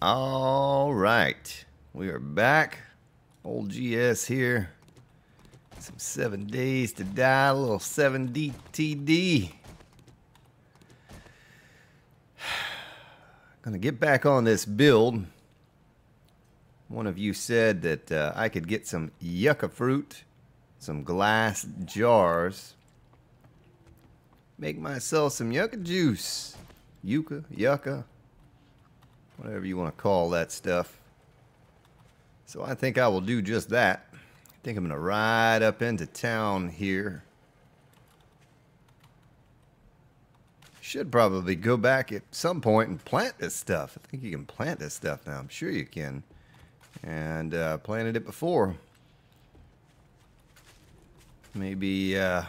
All right, we are back. Old GS here. Some 7 days to die, a little 7DTD. Gonna get back on this build. One of you said that I could get some yucca fruit, some glass jars, make myself some yucca juice. Yucca, whatever you want to call that stuff. So I think I will do just that. I think I'm going to ride up into town here. Should probably go back at some point and plant this stuff. I think you can plant this stuff now. I'm sure you can. And planted it before. Maybe, oh,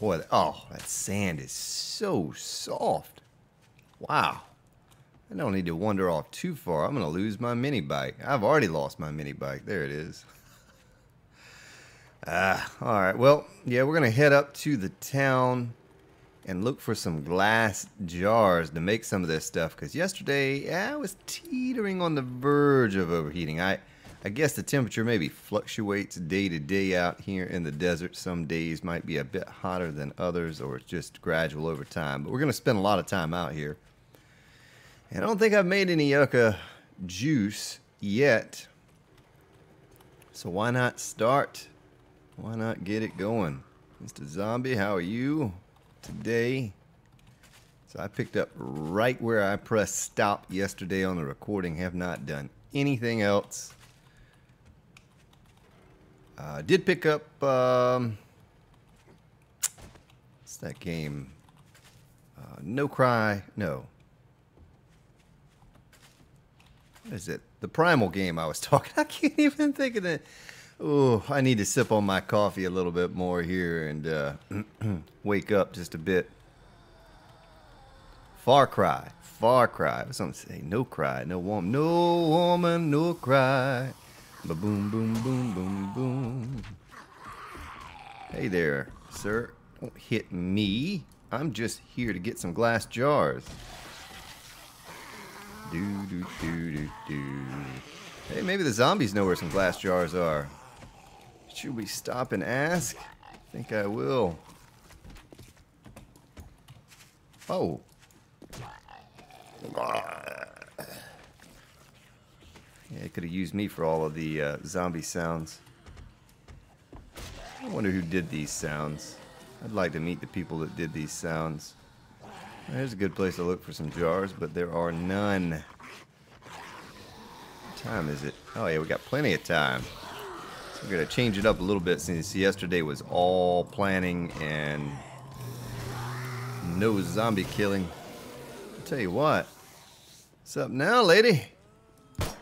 boy, oh, that sand is so soft. Wow. I don't need to wander off too far. I'm going to lose my mini bike. I've already lost my mini bike. There it is. Alright, well, yeah, we're going to head up to the town and look for some glass jars to make some of this stuff. Because yesterday, I was teetering on the verge of overheating. I guess the temperature maybe fluctuates day to day out here in the desert. Some days might be a bit hotter than others, or it's just gradual over time. But we're going to spend a lot of time out here. And I don't think I've made any yucca juice yet. So why not start? Why not get it going? Mr. Zombie, how are you today? So I picked up right where I pressed stop yesterday on the recording. Have not done anything else. Did pick up, what's that game? No Cry, no. What is it? The Primal game I was talking. I can't even think of it. Oh, I need to sip on my coffee a little bit more here and wake up just a bit. Far Cry. Far Cry. I was going to say no cry, no woman, no cry. Ba-boom, boom, boom, boom, boom. Hey there, sir. Don't hit me. I'm just here to get some glass jars. Hey, maybe the zombies know where some glass jars are. Should we stop and ask? I think I will. Oh. Yeah, it could have used me for all of the zombie sounds. I wonder who did these sounds. I'd like to meet the people that did these sounds. There's a good place to look for some jars, but there are none. What time is it? Oh yeah, we got plenty of time. So we're going to change it up a little bit since yesterday was all planning and no zombie killing. I'll tell you what. What's up now, lady?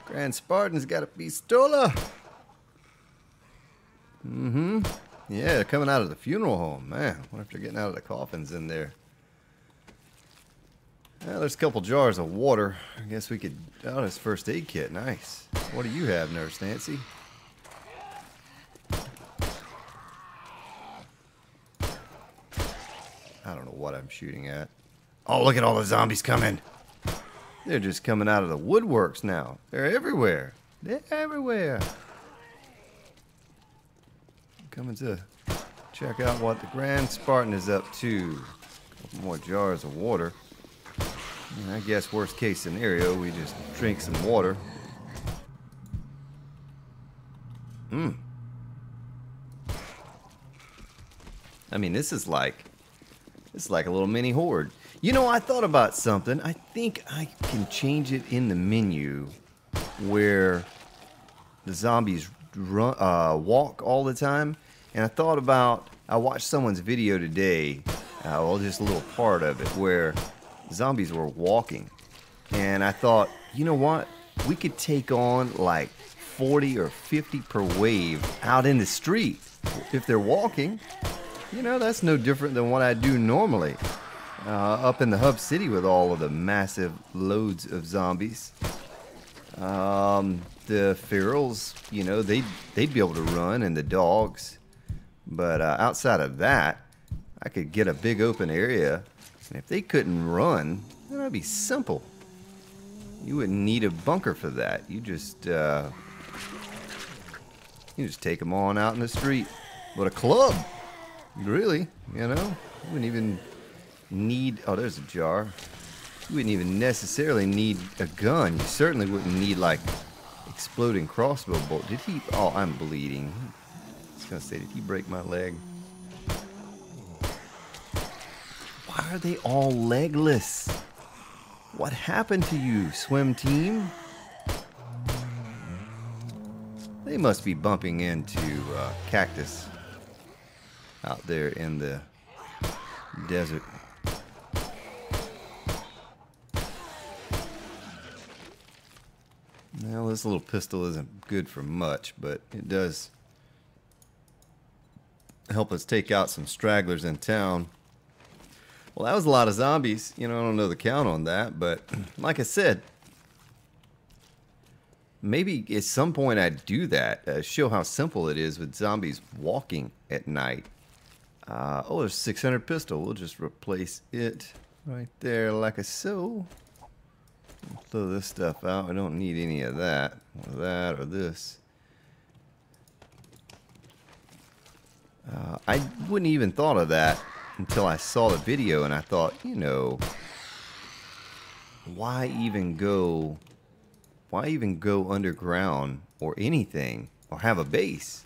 Grand Spartan's got a pistola. Mm-hmm. Yeah, they're coming out of the funeral home. Man, I wonder if they're getting out of the coffins in there. Well, there's a couple jars of water. I guess we could... Oh, this first aid kit. Nice. What do you have, Nurse Nancy? I don't know what I'm shooting at. Oh, look at all the zombies coming. They're just coming out of the woodworks now. They're everywhere. They're everywhere. I'm coming to check out what the Grand Spartan is up to. A couple more jars of water. And I guess worst case scenario, we just drink some water. I mean, this is like a little mini horde. You know, I thought about something. I think I can change it in the menu where the zombies run, walk all the time. And I thought about, I watched someone's video today, well, just a little part of it, where zombies were walking. And I thought, you know what? We could take on like 40 or 50 per wave out in the street. If they're walking, you know, that's no different than what I do normally. Up in the hub city with all of the massive loads of zombies. The ferals, you know, they'd be able to run, and the dogs. But outside of that, I could get a big open area. And if they couldn't run, then that'd be simple. You wouldn't need a bunker for that. You just take them on out in the street. But a club, really, you know? You wouldn't even need... Oh, there's a jar. You wouldn't even necessarily need a gun. You certainly wouldn't need, like, exploding crossbow bolt. Did he... Oh, I'm bleeding. I was going to say, did he break my leg? Why are they all legless? What happened to you, swim team? They must be bumping into cactus out there in the desert. Well, this little pistol isn't good for much, but it does help us take out some stragglers in town. Well, that was a lot of zombies. You know, I don't know the count on that, but like I said, maybe at some point I'd do that. Show how simple it is with zombies walking at night. Oh, there's 600 pistol. We'll just replace it right there like so. Throw this stuff out. I don't need any of that. Or that or this. I wouldn't even thought of that until I saw the video, and I thought, you know, why even go underground or anything or have a base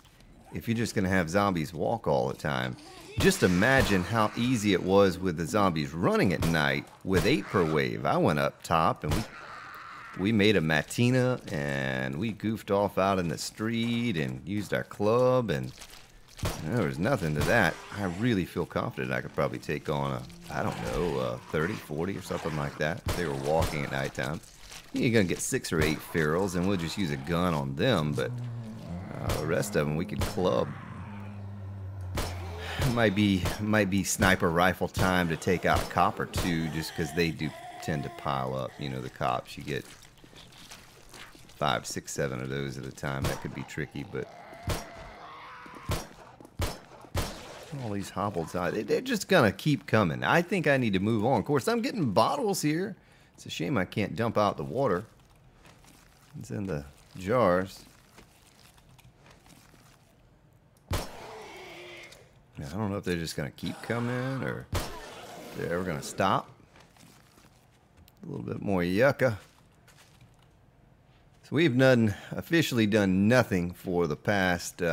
if you're just going to have zombies walk all the time? Just imagine how easy it was with the zombies running at night with 8 per wave. I went up top and we made a matina and we goofed off out in the street and used our club, and there was nothing to that. I really feel confident I could probably take on a, I don't know, 30, 40 or something like that if they were walking at nighttime. You're going to get 6 or 8 ferals, and we'll just use a gun on them, but the rest of them we could club. Might be sniper rifle time to take out a cop or two, just because they do tend to pile up. You know, the cops, you get 5, 6, 7 of those at a time. That could be tricky, but all these hobbles out, they're just gonna keep coming. I think I need to move on. Of course, I'm getting bottles here. It's a shame I can't dump out the water. It's in the jars. Yeah, I don't know if they're just gonna keep coming or if they're ever gonna stop. A little bit more yucca. So we've officially done nothing for the past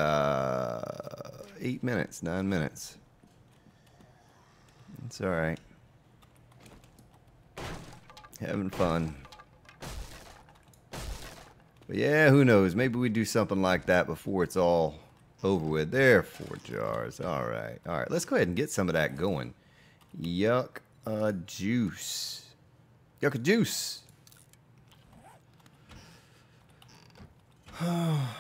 8 minutes, 9 minutes. It's alright. Having fun. But yeah, who knows? Maybe we do something like that before it's all over with. There, 4 jars. Alright. Alright, let's go ahead and get some of that going. Yuck juice. Yucca juice.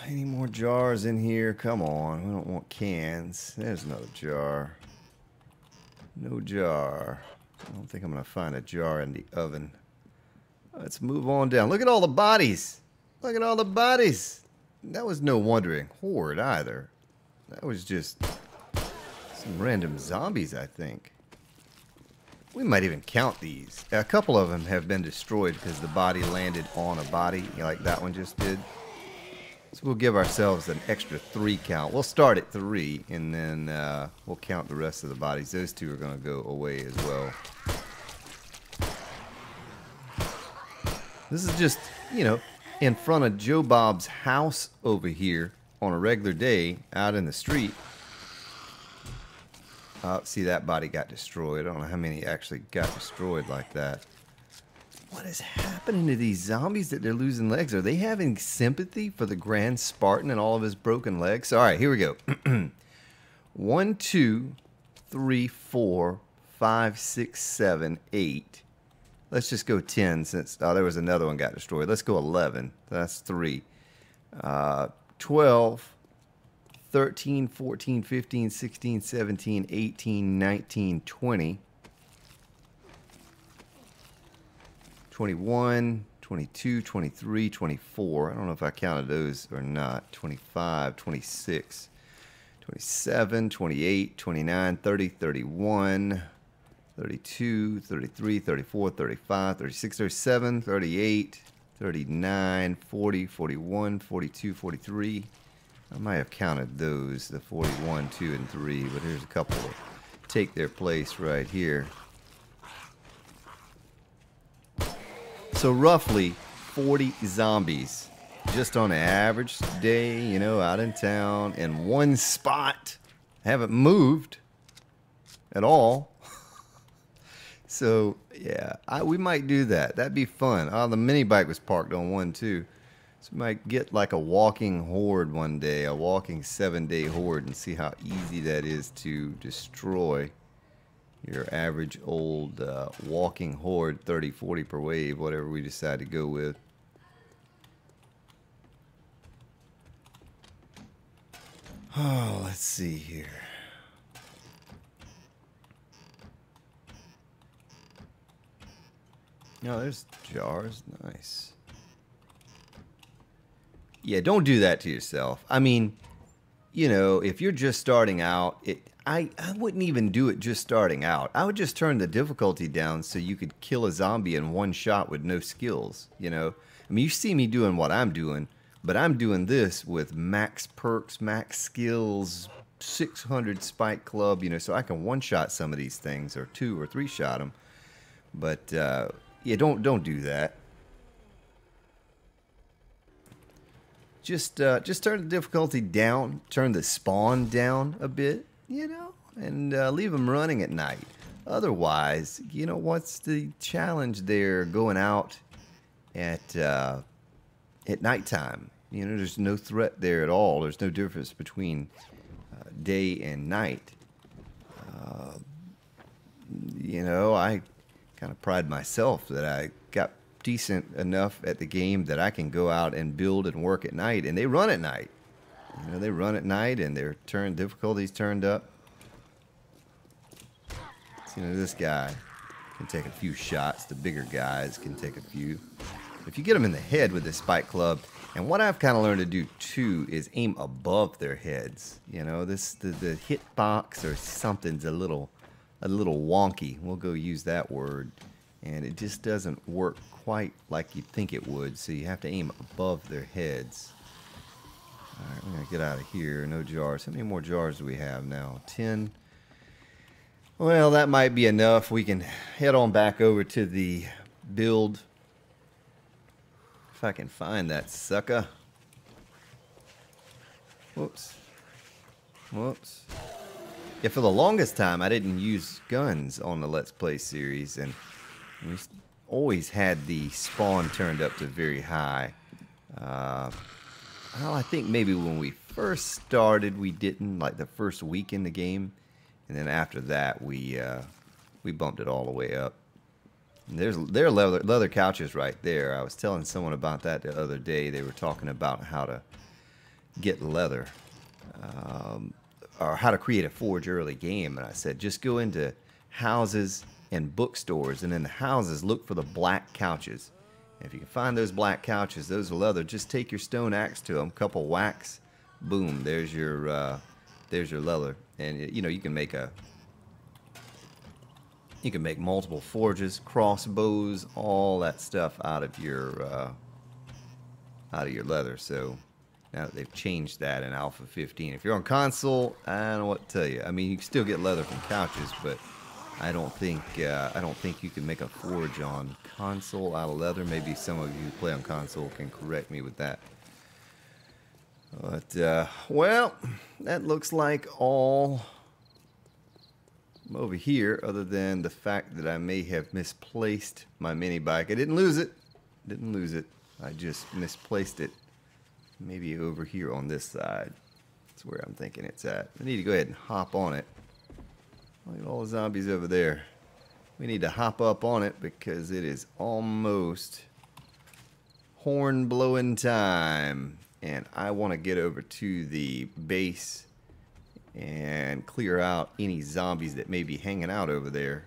Any more jars in here? Come on. We don't want cans. There's another jar. No jar. I don't think I'm going to find a jar in the oven. Let's move on down. Look at all the bodies. Look at all the bodies. That was no wandering horde either. That was just some random zombies, I think. We might even count these. A couple of them have been destroyed because the body landed on a body, like that one just did. So we'll give ourselves an extra 3 count. We'll start at 3, and then we'll count the rest of the bodies. Those 2 are going to go away as well. This is just, you know, in front of Joe Bob's house over here on a regular day out in the street. See, that body got destroyed. I don't know how many actually got destroyed like that. What is happening to these zombies that they're losing legs? Are they having sympathy for the Grand Spartan and all of his broken legs? All right, here we go. 1, 2, 3, 4, 5, 6, 7, 8. Let's just go 10 since... Oh, there was another one got destroyed. Let's go 11. That's 3. 12, 13, 14, 15, 16, 17, 18, 19, 20. 21, 22, 23, 24. I don't know if I counted those or not. 25, 26, 27, 28, 29, 30, 31, 32, 33, 34, 35, 36, 37, 38, 39, 40, 41, 42, 43. I might have counted those, the 41, 2, and 3, but here's a couple that take their place right here. So roughly 40 zombies just on an average day, you know, out in town in one spot. Haven't moved at all. So yeah, we might do that. That'd be fun. Oh, the mini bike was parked on one too. So we might get like a walking horde one day, a walking 7-day horde, and see how easy that is to destroy your average old walking horde, 30, 40 per wave, whatever we decide to go with. Oh, let's see here. No, there's jars. Nice. Yeah, don't do that to yourself. I mean, you know, if you're just starting out, I wouldn't even do it just starting out. I would just turn the difficulty down so you could kill a zombie in one shot with no skills, you know. I mean, you see me doing what I'm doing, but I'm doing this with max perks, max skills, 600 spike club, you know, so I can one-shot some of these things, or 2 or 3 shot them. But, yeah, don't do that. Just turn the difficulty down, turn the spawn down a bit, you know, and leave them running at night. Otherwise, you know, what's the challenge there going out at nighttime? You know, there's no threat there at all. There's no difference between day and night. You know, I kind of pride myself that I got decent enough at the game that I can go out and build and work at night, and they run at night. You know, they run at night, and their difficulties turned up. So, you know, this guy can take a few shots. The bigger guys can take a few. If you get them in the head with this spike club, and what I've kind of learned to do too is aim above their heads. You know, the hit box or something's a little wonky. We'll go use that word. And it just doesn't work quite like you'd think it would, so you have to aim above their heads. Alright, we're going to get out of here. No jars. How many more jars do we have now? 10. Well, that might be enough. We can head on back over to the build. If I can find that sucker. Whoops. Whoops. Yeah, for the longest time, I didn't use guns on the Let's Play series, and we always had the spawn turned up to very high. Well, I think maybe when we first started, we didn't, like the first week in the game. And then after that, we bumped it all the way up. And there are leather couches right there. I was telling someone about that the other day. They were talking about how to get leather. Or how to create a forge early game. And I said, just go into houses and bookstores, and in the houses look for the black couches. And if you can find those black couches, those are leather, just take your stone axe to them, couple whacks, boom, there's your leather. And you know, you can make multiple forges, crossbows, all that stuff out of your leather. So now that they've changed that in Alpha 15, if you're on console, I don't know what to tell you. I mean, you can still get leather from couches, but I don't think you can make a forge on console out of leather. Maybe some of you who play on console can correct me with that. But well, that looks like all over here, other than the fact that I may have misplaced my mini bike. I didn't lose it. I just misplaced it. Maybe over here on this side. That's where I'm thinking it's at. I need to go ahead and hop on it. Look at all the zombies over there. We need to hop up on it because it is almost horn blowing time. And I want to get over to the base and clear out any zombies that may be hanging out over there.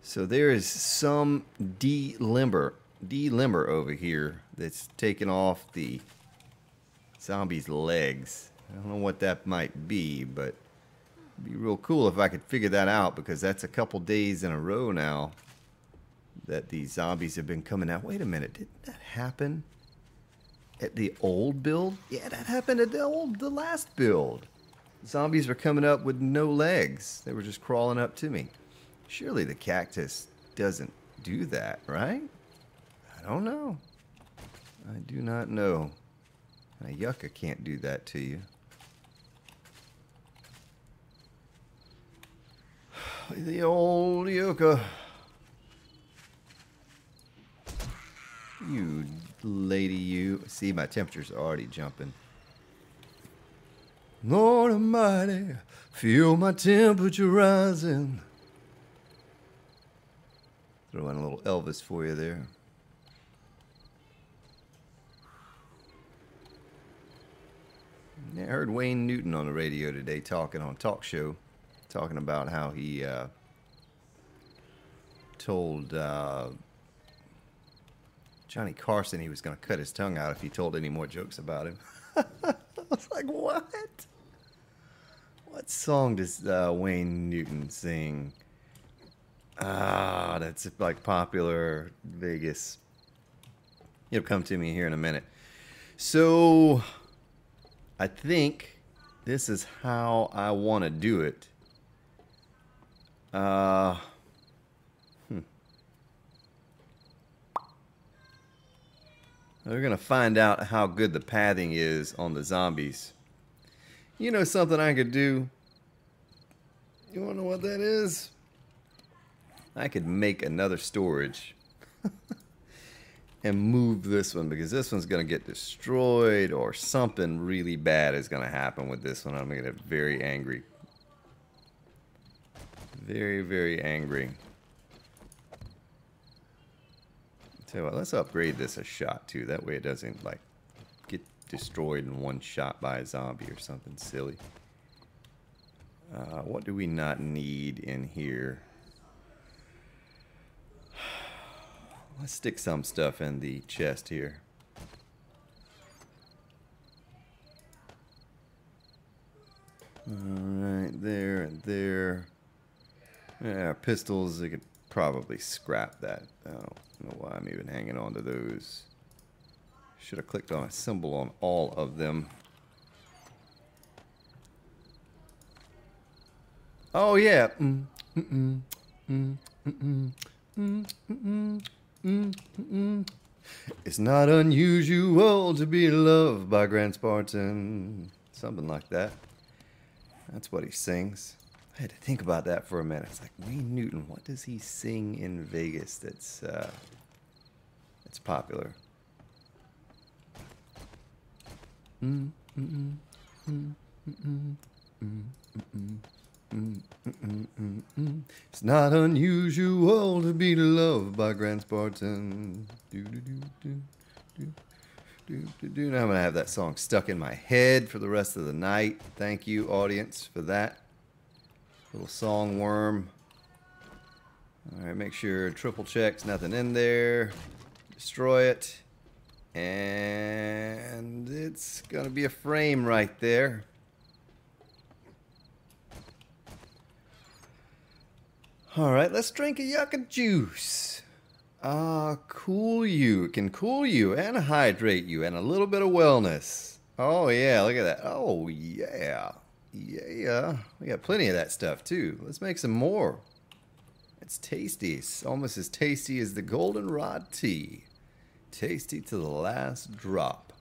So there is some delimber over here that's taking off the zombie's legs. I don't know what that might be, but It'd be real cool if I could figure that out, because that's a couple days in a row now that these zombies have been coming out. Wait a minute, didn't that happen at the old build? Yeah, that happened at the last build. Zombies were coming up with no legs. They were just crawling up to me. Surely the cactus doesn't do that, right? I don't know. I do not know. A yucca can't do that to you. The old yucca. You lady, you. See, my temperature's already jumping. Lord Almighty, feel my temperature rising. Throw in a little Elvis for you there. Yeah, I heard Wayne Newton on the radio today talking on a talk show, talking about how he told Johnny Carson he was going to cut his tongue out if he told any more jokes about him. I was like, what? What song does Wayne Newton sing? Ah, that's like popular Vegas. It'll come to me here in a minute. So, I think this is how I want to do it. We're going to find out how good the pathing is on the zombies. You know something I could do? You want to know what that is? I could make another storage and move this one, because this one's going to get destroyed, or something really bad is going to happen with this one. I'm going to get very angry. Very, very angry. Tell you what, let's upgrade this a shot too. That way it doesn't like get destroyed in one shot by a zombie or something silly. What do we not need in here? Let's stick some stuff in the chest here. Alright, there and there. Yeah, pistols, I could probably scrap that. I don't know why I'm even hanging on to those. Should have clicked on a symbol on all of them. Oh yeah. It's not unusual to be loved by Grand Spartan. Something like that. That's what he sings. I had to think about that for a minute. It's like, Wayne Newton, what does he sing in Vegas that's popular? It's not unusual to be loved by Grand Spartan. Now I'm going to have that song stuck in my head for the rest of the night. Thank you, audience, for that. Little song worm. Alright, make sure triple checks, nothing in there. Destroy it. And it's going to be a frame right there. Alright, let's drink a yucca juice. Cool you. It can cool you and hydrate you and a little bit of wellness. Oh yeah, look at that. Oh yeah. Yeah. We got plenty of that stuff too. Let's make some more. It's tasty. It's almost as tasty as the goldenrod tea. Tasty to the last drop.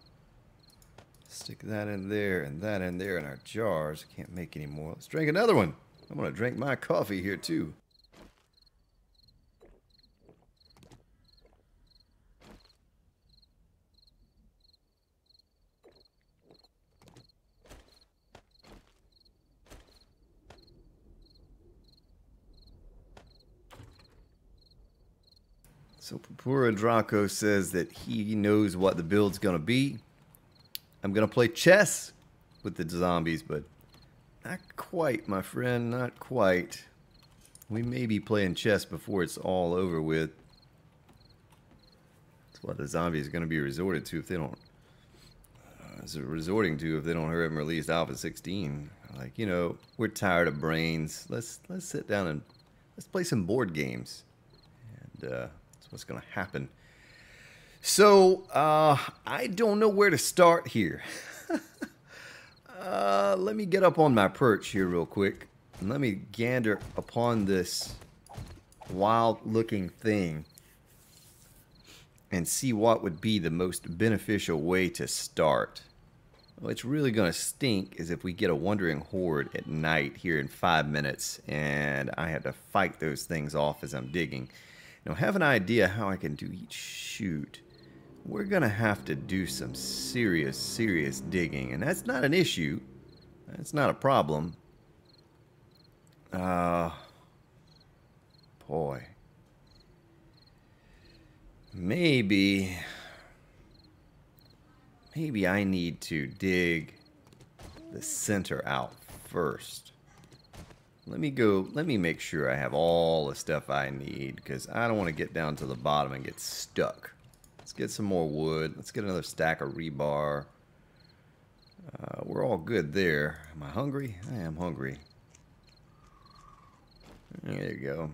Stick that in there and that in there in our jars. Can't make any more. Let's drink another one. I'm going to drink my coffee here too. So Papura Draco says that he knows what the build's going to be. I'm going to play chess with the zombies, but not quite, my friend, not quite. We may be playing chess before it's all over with. That's what the zombies are going to be resorted to if they don't is resorting to if they don't hurry up and release Alpha 16. Like, you know, we're tired of brains. Let's sit down and let's play some board games. And that's what's going to happen. So, I don't know where to start here. Let me get up on my perch here real quick. And let me gander upon this wild-looking thing and see what would be the most beneficial way to start. What's really going to stink is if we get a wandering horde at night here in 5 minutes and I have to fight those things off as I'm digging. Now, I have an idea how I can do each shoot. We're going to have to do some serious digging, and that's not an issue. That's not a problem. Boy. Maybe I need to dig the center out first. Let me make sure I have all the stuff I need, because I don't want to get down to the bottom and get stuck. Let's get some more wood. Let's get another stack of rebar. We're all good there. Am I hungry? I am hungry. There you go.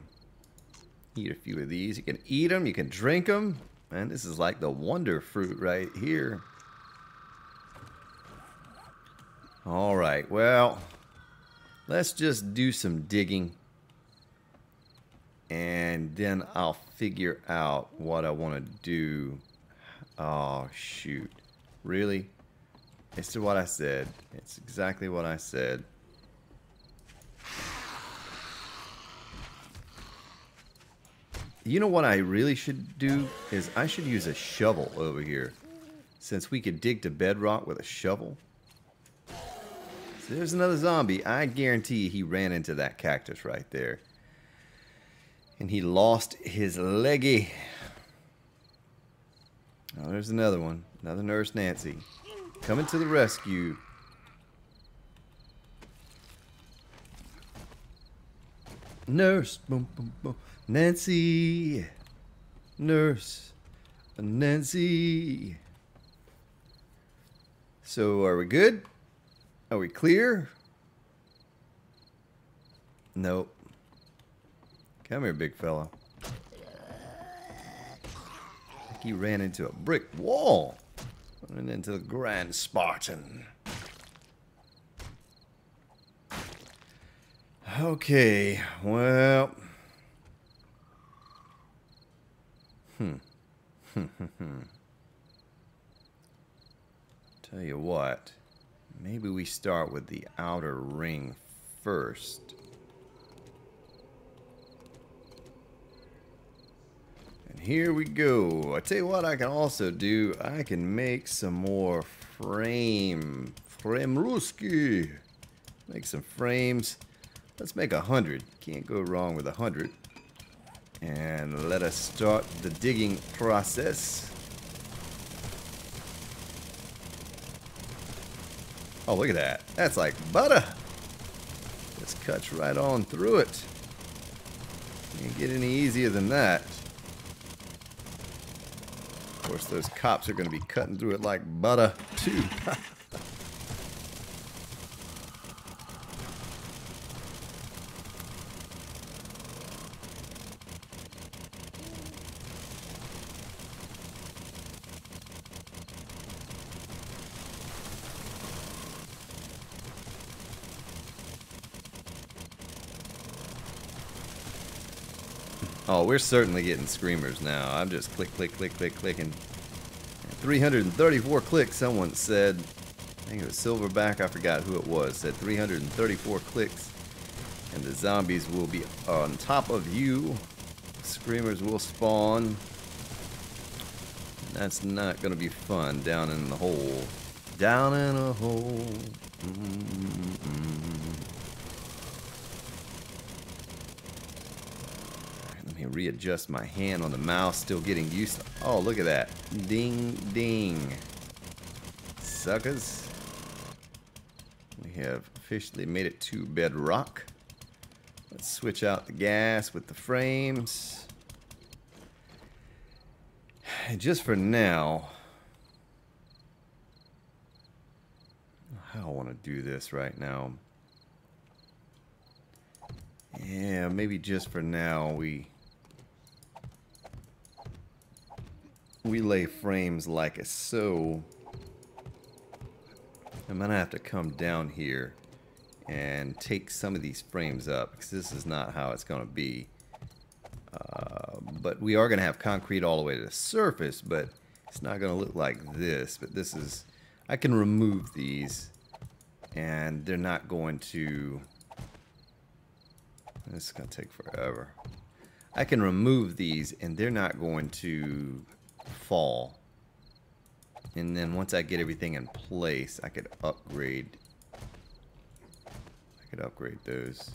Eat a few of these. You can eat them, you can drink them. Man, this is like the wonder fruit right here. Alright, well, let's just do some digging. And then I'll figure out what I want to do. Oh, shoot. Really? It's what I said. It's exactly what I said. You know what I really should do is I should use a shovel over here. Since we could dig to bedrock with a shovel. So there's another zombie. I guarantee he ran into that cactus right there. And he lost his leggy. Oh, there's another one. Another Nurse Nancy. Coming to the rescue. Nurse. Boom, boom, boom. Nancy. Nurse. Nancy. So, are we good? Are we clear? Nope. Come here, big fella. I think he ran into a brick wall. Running into the Grand Spartan. Okay, well. Tell you what. Maybe we start with the outer ring first. And here we go. I tell you what I can also do. I can make some more Frameruski. Make some frames. Let's make 100. Can't go wrong with 100. And let us start the digging process. Oh, look at that. That's like butter. Just cuts right on through it. Can't get any easier than that. Of course, those cops are going to be cutting through it like butter, too. Oh, we're certainly getting screamers now. I'm just clicking. 334 clicks, someone said. I think it was Silverback, I forgot who it was. Said 334 clicks. And the zombies will be on top of you. Screamers will spawn. That's not going to be fun down in the hole. Down in a hole. Readjust my hand on the mouse, still getting used to. Oh, look at that. Ding, ding. Suckers. We have officially made it to bedrock. Let's switch out the gas with the frames. And just for now, want to do this right now. Yeah, maybe just for now we lay frames like so. I'm gonna have to come down here and take some of these frames up because this is not how it's gonna be. But we are gonna have concrete all the way to the surface, but it's not gonna look like this. But this is, I can remove these and they're not going to, this is gonna take forever. I can remove these and they're not going to fall. And then once I get everything in place, I could upgrade those.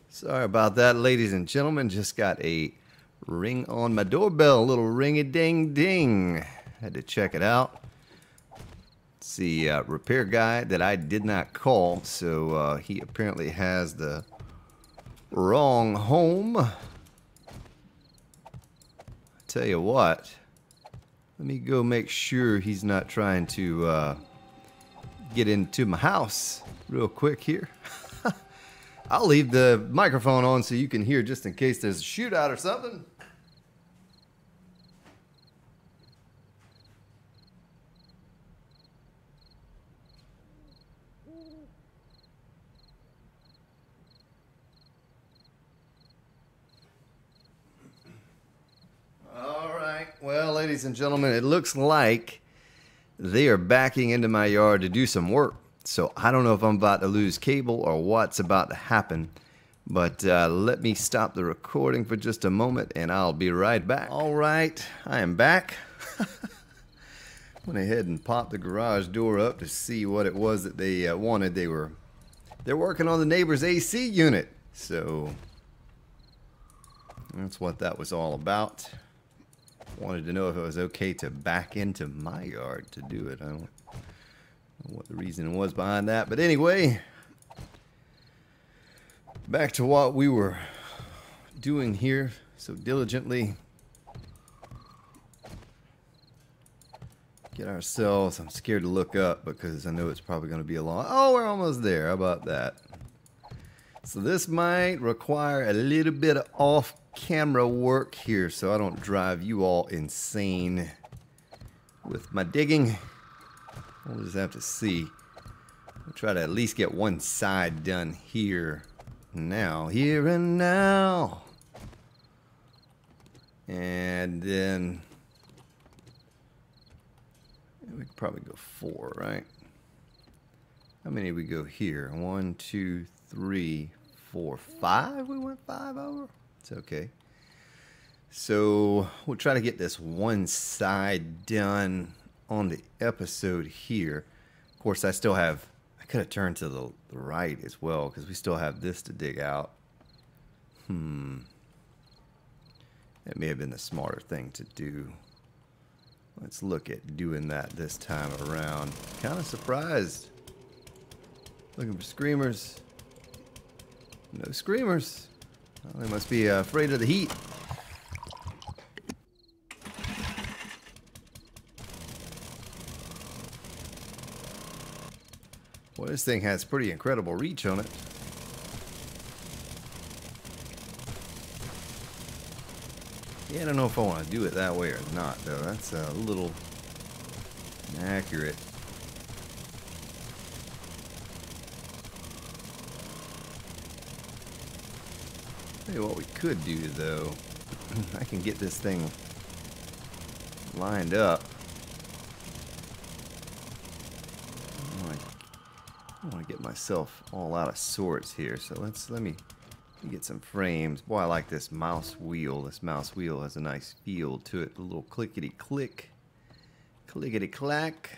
Sorry about that, ladies and gentlemen. Just got a ring on my doorbell. A little ring-a-ding-ding. Had to check it out. It's the repair guy that I did not call, so he apparently has the wrong home. I tell you what, let me go make sure he's not trying to get into my house real quick here. I'll leave the microphone on so you can hear just in case there's a shootout or something. All right. Well, ladies and gentlemen, it looks like they are backing into my yard to do some work. So I don't know if I'm about to lose cable or what's about to happen, but let me stop the recording for just a moment and I'll be right back. All right, I am back. Went ahead and popped the garage door up to see what it was that they wanted. They're working on the neighbor's AC unit, so that's what that was all about. Wanted to know if it was okay to back into my yard to do it. I don't know what the reason was behind that, but anyway, back to what we were doing here so diligently. Get ourselves, I'm scared to look up because I know it's probably going to be a long, oh, we're almost there. How about that? So this might require a little bit of off-camera work here so I don't drive you all insane with my digging. We'll just have to see. We'll try to at least get one side done here now. Here and now. And then we could probably go 4, right? How many did we go here? 1, 2, 3, 4, 5? We went 5 over? It's okay. So we'll try to get this one side done on the episode here. Of course, I still have, I could have turned to the right as well because we still have this to dig out. That may have been the smarter thing to do. Let's look at doing that this time around. Kind of surprised. Looking for screamers. No screamers. Well, they must be afraid of the heat. Well, this thing has pretty incredible reach on it. Yeah, I don't know if I want to do it that way or not, though. That's a little inaccurate. Tell you what we could do, though. I can get this thing lined up. I don't want to get myself all out of sorts here, so let me get some frames. Boy, I like this mouse wheel. This mouse wheel has a nice feel to it. A little clickety click. Clickety clack.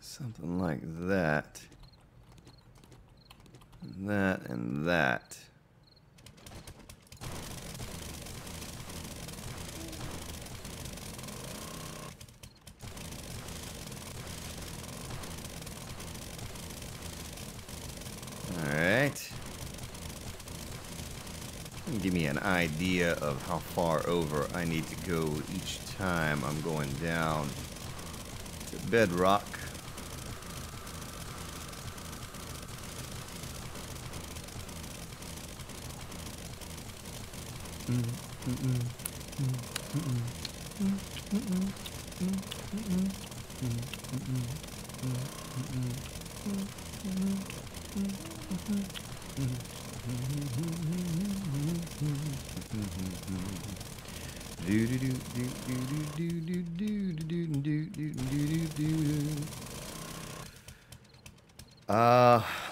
Something like that. That and that. Alright. Give me an idea of how far over I need to go each time I'm going down to bedrock.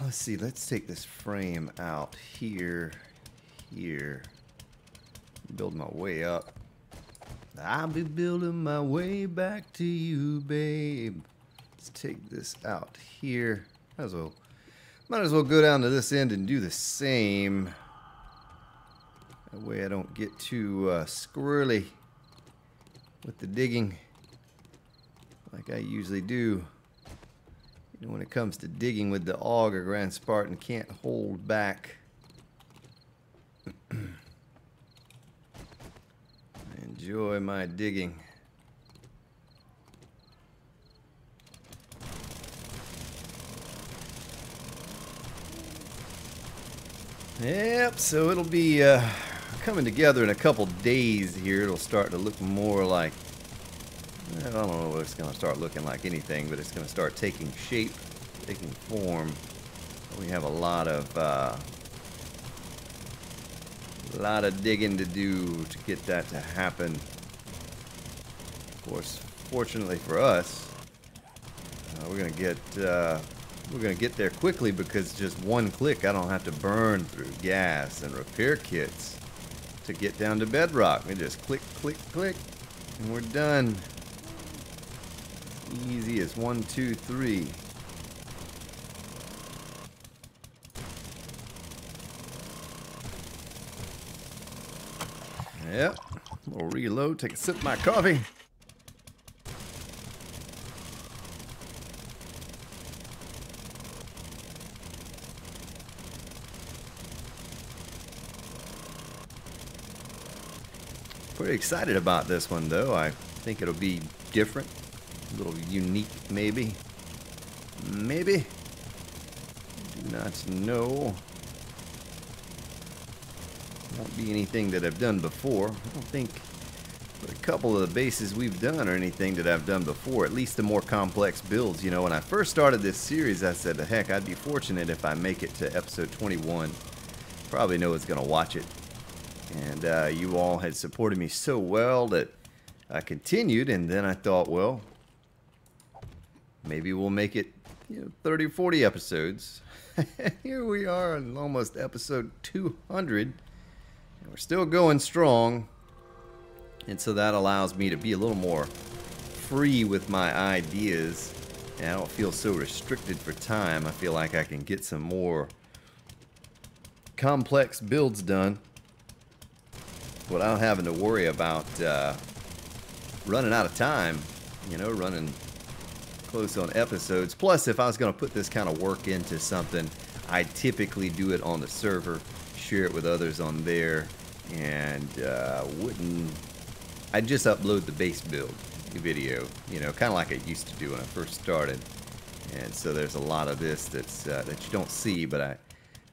Let's see, let's take this frame out here, build my way up. I'll be building my way back to you, babe. Let's take this out here. Might as well go down to this end and do the same. That way I don't get too squirrely with the digging like I usually do. You know, when it comes to digging with the auger, Grand Spartan can't hold back. I enjoy my digging. Yep, so it'll be coming together in a couple days here. It'll start to look more like, I don't know if it's going to start looking like anything, but it's going to start taking shape, taking form. We have a lot of digging to do to get that to happen. Of course, fortunately for us, we're going to get there quickly because just one click, I don't have to burn through gas and repair kits to get down to bedrock. We just click, click, click, and we're done. Easy as 1, 2, 3. Yep. A little reload, take a sip of my coffee. Pretty excited about this one though. I think it'll be different, a little unique maybe. Maybe. Do not know. Won't be anything that I've done before. I don't think a couple of the bases we've done or anything that I've done before, at least the more complex builds. You know, when I first started this series, I said, heck, I'd be fortunate if I make it to episode 21. Probably no one's going to watch it. And you all had supported me so well that I continued, and then I thought, well, maybe we'll make it, 30 or 40 episodes. Here we are on almost episode 200, and we're still going strong. And so that allows me to be a little more free with my ideas, and I don't feel so restricted for time. I feel like I can get some more complex builds done without having to worry about running out of time, running close on episodes. Plus, if I was going to put this kind of work into something, I'd typically do it on the server, share it with others on there, and I'd just upload the base build video, kind of like I used to do when I first started. And so there's a lot of this that's that you don't see, but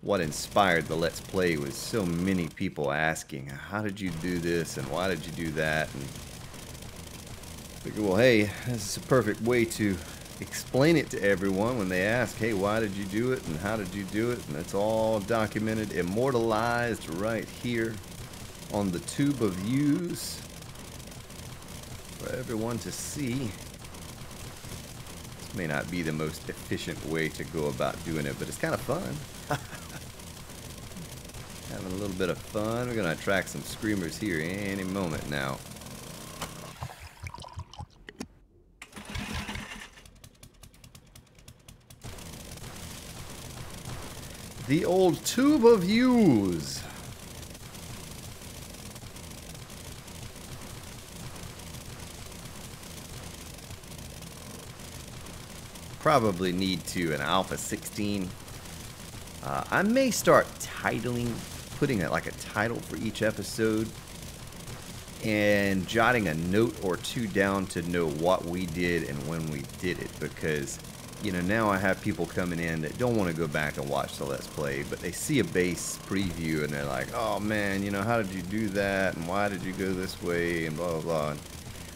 what inspired the Let's Play was so many people asking, how did you do this and why did you do that? And I figured, well, hey, this is a perfect way to explain it to everyone when they ask, hey, why did you do it and how did you do it? And it's all documented, immortalized right here on the tube of views for everyone to see. This may not be the most efficient way to go about doing it, but it's kind of fun. Having a little bit of fun. We're going to attract some screamers here any moment now. The old tube of views. Probably need to an Alpha 16. I may start titling, putting it like a title for each episode, and jotting a note or two down to know what we did and when we did it, because you know, now I have people coming in that don't want to go back and watch the Let's Play, but they see a base preview and they're like, oh man, you know, how did you do that, and why did you go this way, and blah blah blah. And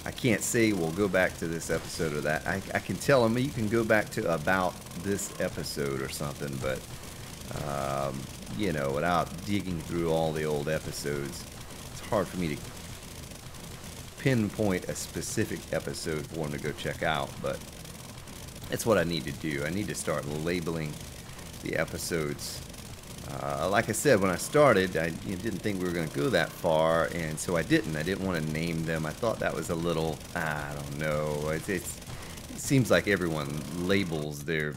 I can't say, well, go back to this episode or that. I can tell them you can go back to about this episode or something, but you know, without digging through all the old episodes, it's hard for me to pinpoint a specific episode for them to go check out, but that's what I need to do. I need to start labeling the episodes. Like I said, when I started, I didn't think we were going to go that far, and so I didn't. I didn't want to name them. I thought that was a little, I don't know. It seems like everyone labels their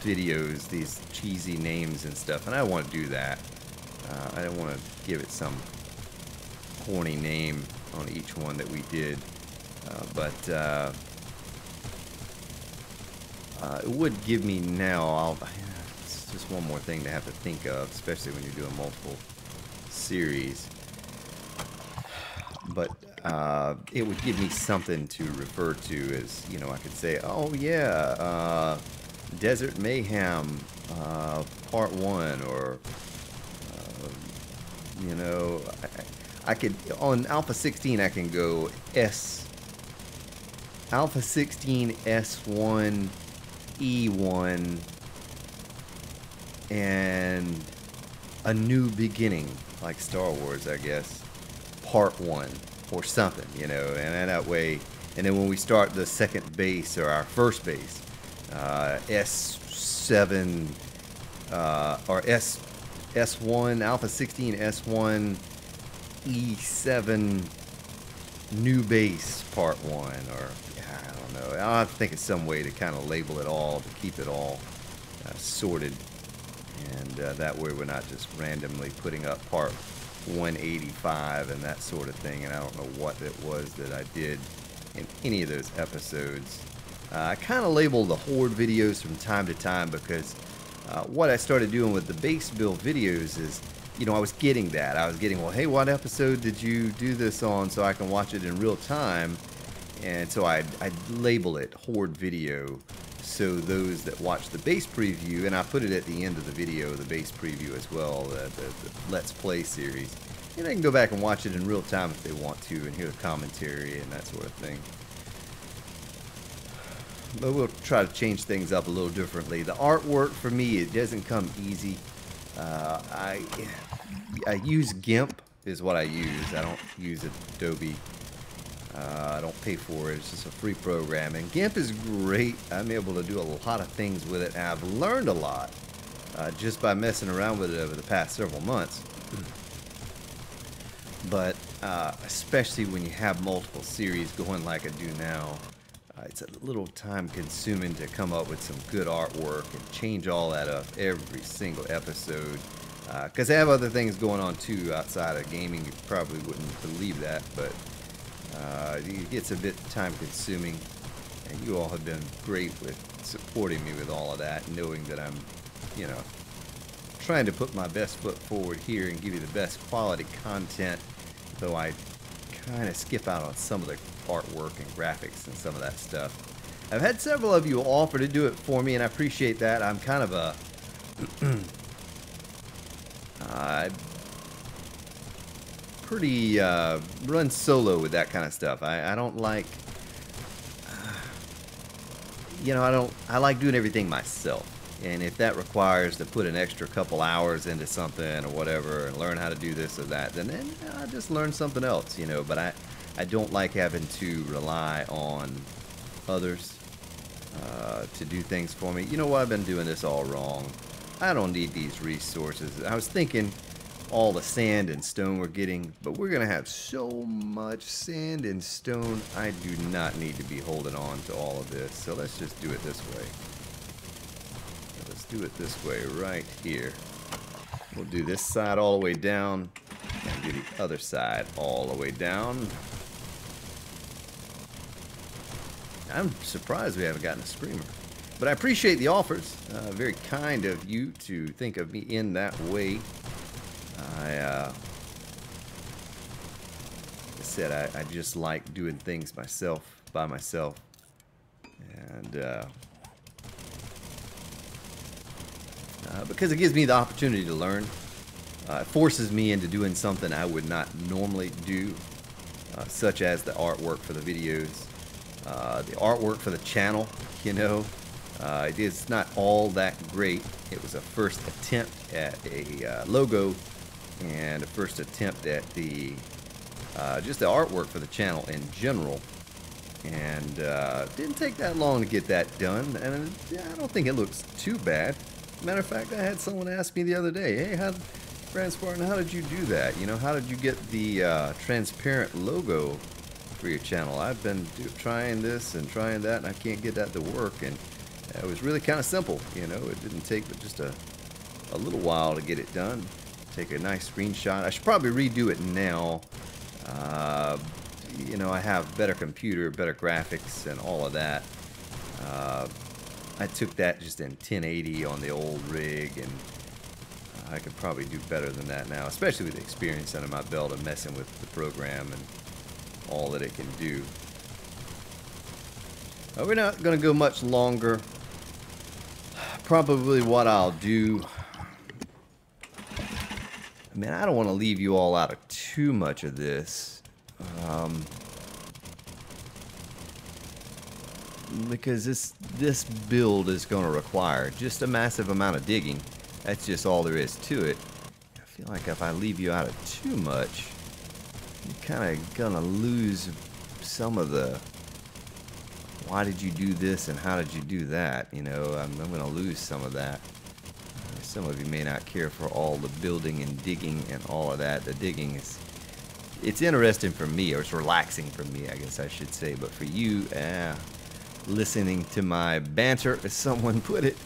videos these cheesy names and stuff, and I don't want to do that. I don't want to give it some corny name on each one that we did, but it would give me now, it's just one more thing to have to think of, especially when you're doing multiple series, but it would give me something to refer to as, you know, I could say, oh yeah, Desert Mayhem Part 1, or you know, I could, on Alpha 16 I can go Alpha 16 S1 E1 and A New Beginning, like Star Wars, I guess, Part 1 or something, you know, and that way, and then when we start the second base or our first base, S7 or S1, Alpha 16 S1 E7 New Base Part 1, or I don't know. I'll have to think of some way to kind of label it all, to keep it all sorted, and that way we're not just randomly putting up Part 185 and that sort of thing, and I don't know what it was that I did in any of those episodes. I kind of label the horde videos from time to time, because what I started doing with the base build videos is, you know, I was getting that. I was getting, well, hey, what episode did you do this on, so I can watch it in real time? And so I'd label it horde video, so those that watch the base preview, and I put it at the end of the video, the base preview as well, the Let's Play series, and they can go back and watch it in real time if they want to, and hear the commentary and that sort of thing. But we'll try to change things up a little differently. The artwork for me, it doesn't come easy. I use GIMP is what I use. I don't use Adobe. I don't pay for it. It's just a free program, and GIMP is great. I'm able to do a lot of things with it, and I've learned a lot just by messing around with it over the past several months. But especially when you have multiple series going like I do now, it's a little time consuming to come up with some good artwork and change all that up every single episode, because I have other things going on too outside of gaming. You probably wouldn't believe that, but it gets a bit time consuming, and you all have been great with supporting me with all of that, knowing that I'm, you know, trying to put my best foot forward here and give you the best quality content, though I kind of skip out on some of the artwork and graphics and some of that stuff. I've had several of you offer to do it for me, and I appreciate that. I'm kind of a pretty run solo with that kind of stuff. I don't like, you know, I like doing everything myself, and if that requires to put an extra couple hours into something or whatever and learn how to do this or that, then I just learn something else, you know. But I don't like having to rely on others to do things for me. You know what? I've been doing this all wrong. I don't need these resources. I was thinking all the sand and stone we're getting, but we're going to have so much sand and stone, I do not need to be holding on to all of this. So let's just do it this way. Let's do it this way right here. We'll do this side all the way down and do the other side all the way down. I'm surprised we haven't gotten a screamer. But I appreciate the offers. Very kind of you to think of me in that way. Like I said, I just like doing things myself, by myself. And because it gives me the opportunity to learn. It forces me into doing something I would not normally do, such as the artwork for the videos, the artwork for the channel, you know. It is not all that great. It was a first attempt at a logo and a first attempt at the just the artwork for the channel in general. And didn't take that long to get that done, and I don't think it looks too bad. Matter of fact, I had someone ask me the other day, hey, Brand Spartan, how did you do that? You know, how did you get the transparent logo for your channel? I've been trying this and trying that, and I can't get that to work. And it was really kind of simple, you know. It didn't take but just a little while to get it done. Take a nice screenshot. I should probably redo it now. You know, I have better computer, better graphics, and all of that. I took that just in 1080 on the old rig, and I could probably do better than that now, especially with the experience under my belt of messing with the program and all that it can do. We're not going to go much longer. Probably what I'll do, I mean, I don't want to leave you all out of too much of this. Because this build is going to require just a massive amount of digging. That's just all there is to it. I feel like if I leave you out of too much, you're kind of going to lose some of the why did you do this and how did you do that. You know, I'm going to lose some of that. Some of you may not care for all the building and digging and all of that. The digging it's interesting for me, or it's relaxing for me, I guess I should say. But for you, listening to my banter, as someone put it,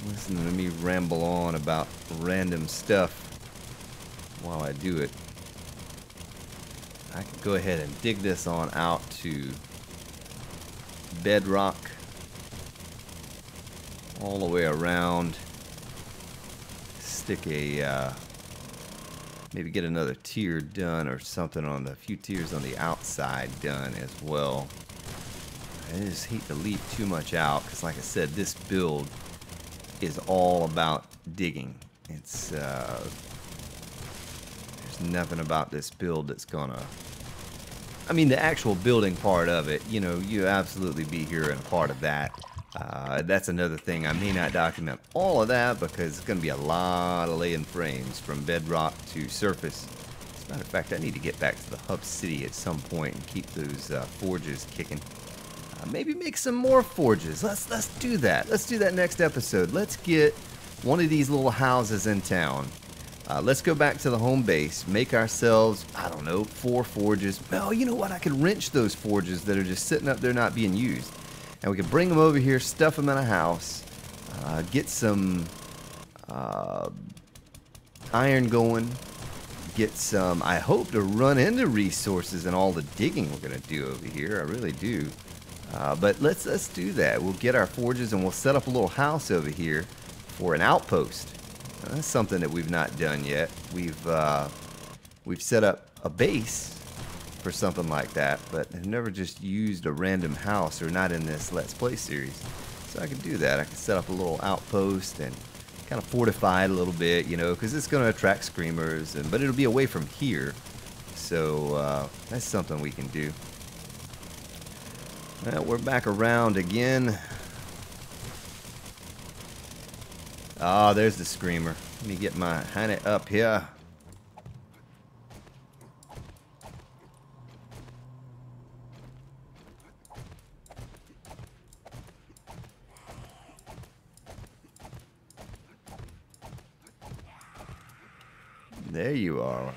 listening to me ramble on about random stuff while I do it, I can go ahead and dig this on out to bedrock all the way around. Stick a maybe get another tier done or something on a few tiers on the outside done as well. I just hate to leave too much out because, like I said, this build is all about digging. It's there's nothing about this build that's gonna, I mean, the actual building part of it, you know, you absolutely be here and a part of that. That's another thing. I may not document all of that because it's going to be a lot of laying frames from bedrock to surface. As a matter of fact, I need to get back to the hub city at some point and keep those forges kicking. Maybe make some more forges. Let's do that. Let's do that next episode. Let's get one of these little houses in town. Let's go back to the home base, make ourselves, I don't know, 4 forges. Oh, you know what? I could wrench those forges that are just sitting up there not being used. And we can bring them over here, stuff them in a house, get some iron going, get some, I hope to run into resources and all the digging we're going to do over here. I really do. But let's do that. We'll get our forges and we'll set up a little house over here for an outpost. That's something that we've not done yet. We've set up a base for something like that, but I've never just used a random house, or not in this Let's Play series. So I can do that. I can set up a little outpost and kind of fortify it a little bit, you know, because it's going to attract screamers, but it'll be away from here. So that's something we can do. Well, we're back around again. Ah, there's the screamer. Let me get my honey up here. There you are.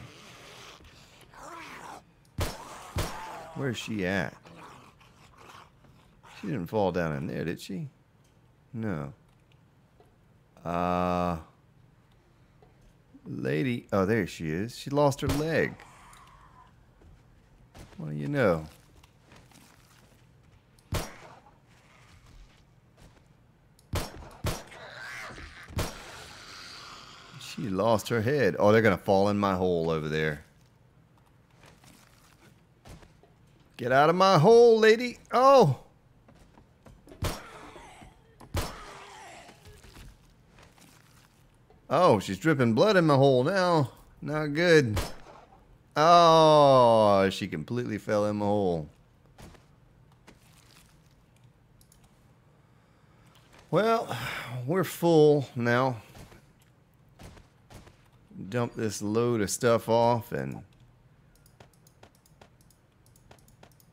Where's she at? She didn't fall down in there, did she? No. Lady. Oh, there she is. She lost her leg. What do you know? She lost her head. Oh, they're going to fall in my hole over there. Get out of my hole, lady. Oh! Oh, she's dripping blood in my hole now. Not good. Oh, she completely fell in my hole. Well, we're full now. Dump this load of stuff off and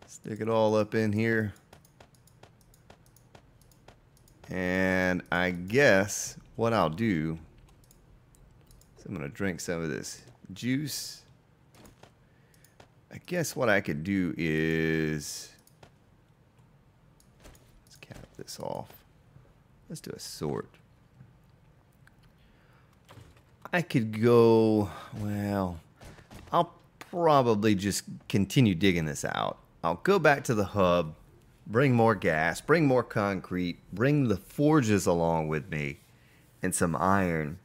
stick it all up in here. And I guess what I'll do is I'm going to drink some of this juice. I guess what I could do is, let's cap this off. Let's do a sort. I could go, well, I'll probably just continue digging this out. I'll go back to the hub, bring more gas, bring more concrete, bring the forges along with me, and some iron.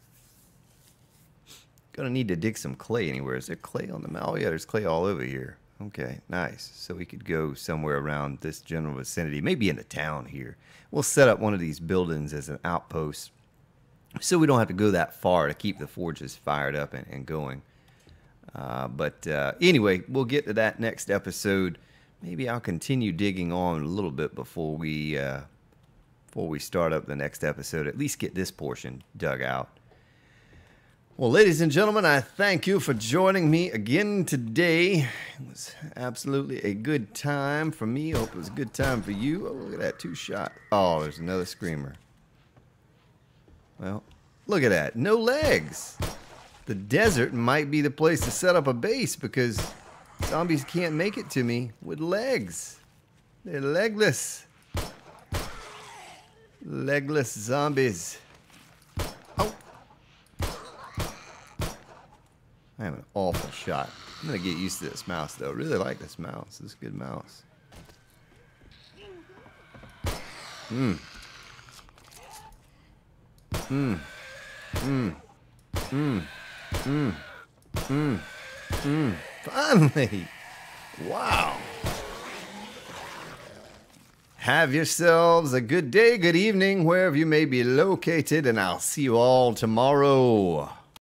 Gonna need to dig some clay anywhere. Is there clay on the map? Oh yeah, there's clay all over here. Okay, nice. So we could go somewhere around this general vicinity, maybe in the town here. We'll set up one of these buildings as an outpost so we don't have to go that far to keep the forges fired up and going. But anyway, we'll get to that next episode. Maybe I'll continue digging on a little bit before we start up the next episode. At least get this portion dug out. Well, ladies and gentlemen, I thank you for joining me again today. It was absolutely a good time for me. Hope it was a good time for you. Oh, look at that, 2 shot. Oh, there's another screamer. Well, look at that. No legs. The desert might be the place to set up a base because zombies can't make it to me with legs. They're legless. Legless zombies. Oh. I have an awful shot. I'm going to get used to this mouse, though. I really like this mouse. This is a good mouse. Mmm. Mmm. Mmm. Mmm. Mmm. Mmm. Mmm. Finally. Wow. Have yourselves a good day, good evening, wherever you may be located, and I'll see you all tomorrow.